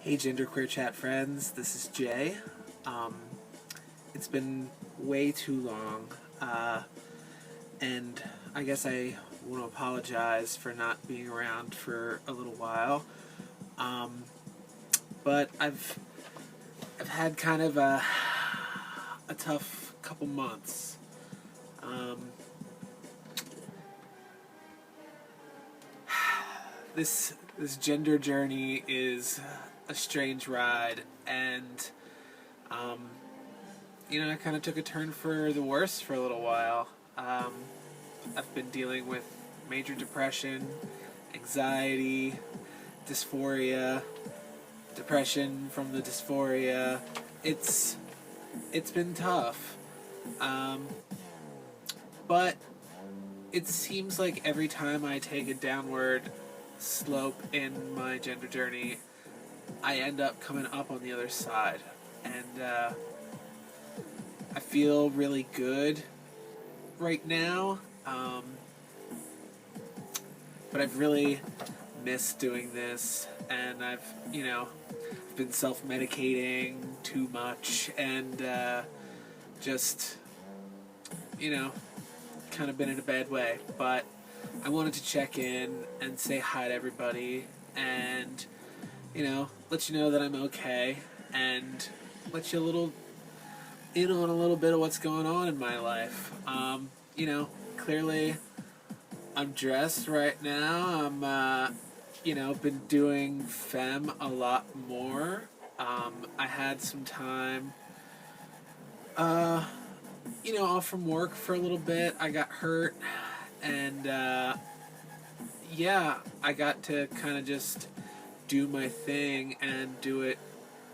Hey genderqueer chat friends, this is Jay. Um, it's been way too long, and I guess I want to apologize for not being around for a little while. Um, but I've had kind of a tough couple months. Um, this gender journey is a strange ride, and um, I kind of took a turn for the worse for a little while. I've been dealing with major depression, anxiety, dysphoria, depression from the dysphoria. It's it's been tough, um, but it seems like every time I take a downward slope in my gender journey, I end up coming up on the other side, and I feel really good right now. But I've really missed doing this, and I've been self-medicating too much, and just kind of been in a bad way. But I wanted to check in and say hi to everybody, and let you know that I'm okay, and let you in on a little bit of what's going on in my life. Clearly I'm dressed right now. I'm, been doing femme a lot more. I had some time, off from work for a little bit. I got hurt, and, yeah, I got to kind of just do my thing and do it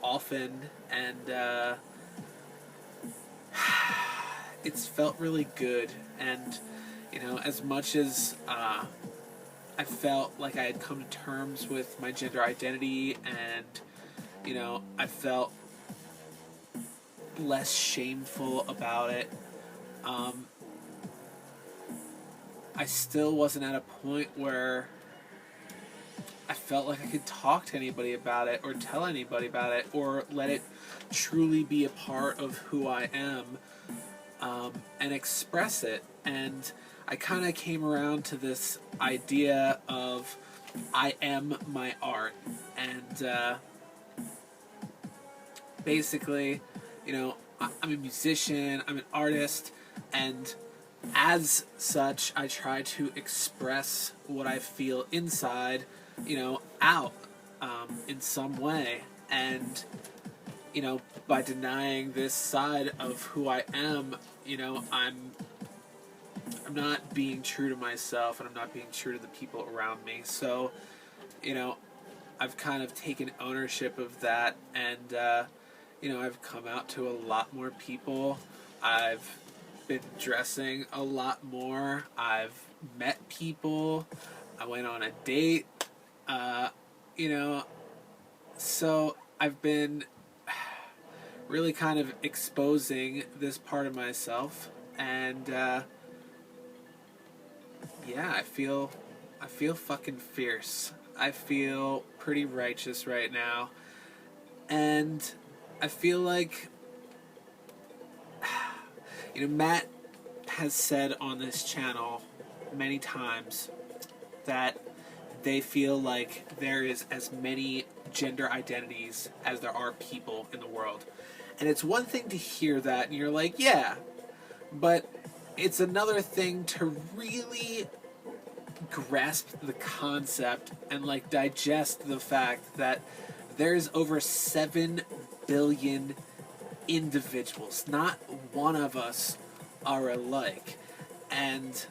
often, and, it's felt really good. And as much as I felt like I had come to terms with my gender identity, and I felt less shameful about it, I still wasn't at a point where I felt like I could talk to anybody about it, or tell anybody about it, or let it truly be a part of who I am, and express it. And I kind of came around to this idea of I am my art, and basically, I'm a musician, I'm an artist, and as such, I try to express what I feel inside, out, in some way. And by denying this side of who I am, I'm not being true to myself, and I'm not being true to the people around me. So, I've kind of taken ownership of that, and I've come out to a lot more people. I've been dressing a lot more. I've met people. I went on a date. You know, so I've been really kind of exposing this part of myself, and yeah, I feel fucking fierce. I feel pretty righteous right now, and I feel like Matt has said on this channel many times that they feel like there is as many gender identities as there are people in the world. And it's one thing to hear that and you're like, yeah, but it's another thing to really grasp the concept and digest the fact that there's over 7 billion individuals. Not one of us are alike. And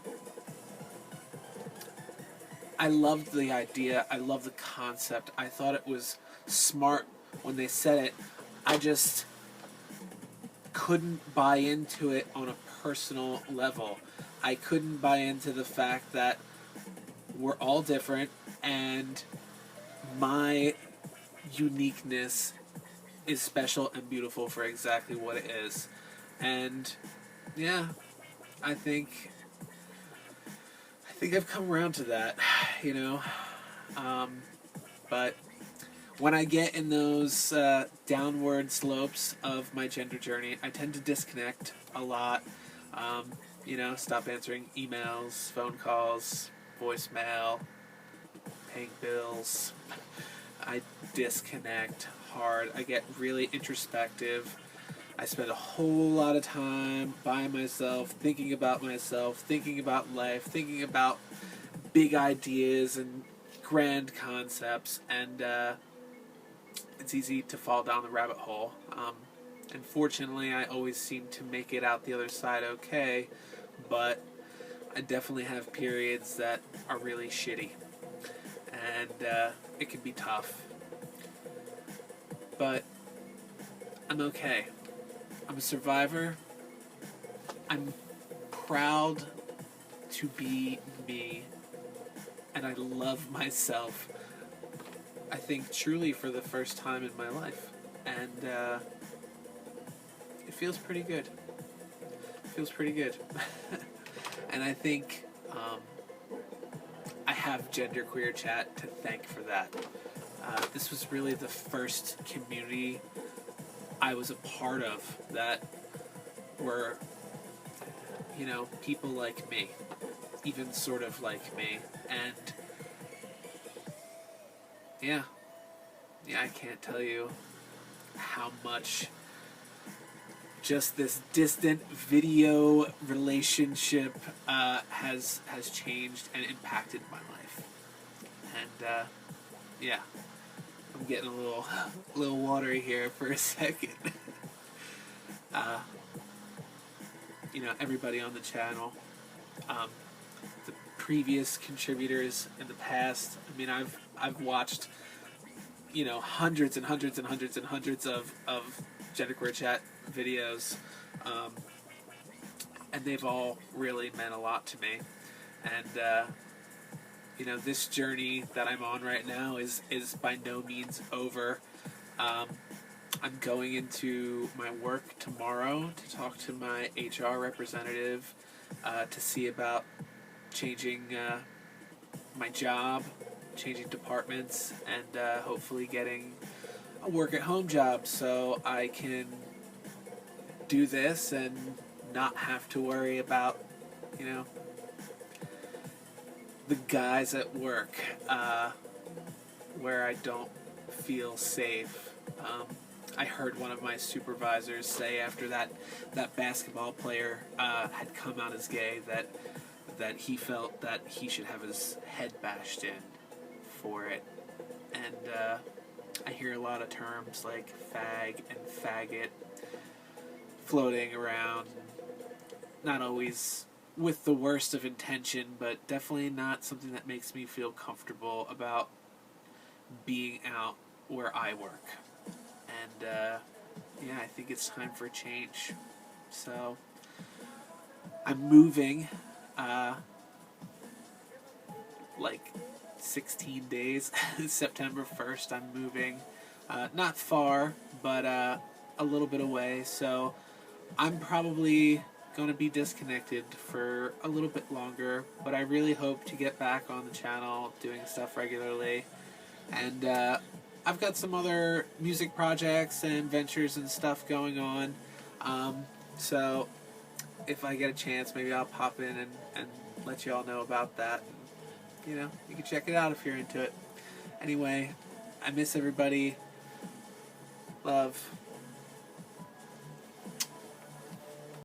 I loved the idea. I loved the concept. I thought it was smart when they said it. I just couldn't buy into it on a personal level. I couldn't buy into the fact that we're all different, and my uniqueness is special and beautiful for exactly what it is. And yeah, I think I've come around to that, But when I get in those downward slopes of my gender journey, I tend to disconnect a lot. Stop answering emails, phone calls, voicemail, paying bills. I disconnect hard. I get really introspective. I spend a whole lot of time by myself, thinking about life, thinking about big ideas and grand concepts, and it's easy to fall down the rabbit hole. And fortunately, I always seem to make it out the other side okay, but I definitely have periods that are really shitty, and it can be tough. But I'm okay. I'm a survivor. I'm proud to be me, and I love myself, I think, truly for the first time in my life. And it feels pretty good. And I think I have genderqueer chat to thank for that. This was really the first community I was a part of that were, people like me, even sort of like me. And yeah, I can't tell you how much just this distant video relationship has changed and impacted my life. And yeah, I'm getting a little watery here for a second. Everybody on the channel, the previous contributors in the past. I mean, I've watched hundreds and hundreds and hundreds and hundreds of genderqueer chat videos, and they've all really meant a lot to me. And this journey that I'm on right now is by no means over. I'm going into my work tomorrow to talk to my HR representative to see about changing my job, changing departments, and hopefully getting a work-at-home job so I can do this and not have to worry about, the guys at work where I don't feel safe. I heard one of my supervisors say after that basketball player had come out as gay that he felt that he should have his head bashed in for it. And I hear a lot of terms like fag and faggot floating around, not always with the worst of intention, but definitely not something that makes me feel comfortable about being out where I work. And I think it's time for a change. So I'm moving like 16 days. September 1st I'm moving, not far, but a little bit away. So I'm probably going to be disconnected for a little bit longer, but I really hope to get back on the channel doing stuff regularly. And I've got some other music projects and ventures and stuff going on. So if I get a chance, maybe I'll pop in and let you all know about that. You can check it out if you're into it. Anyway, I miss everybody. Love.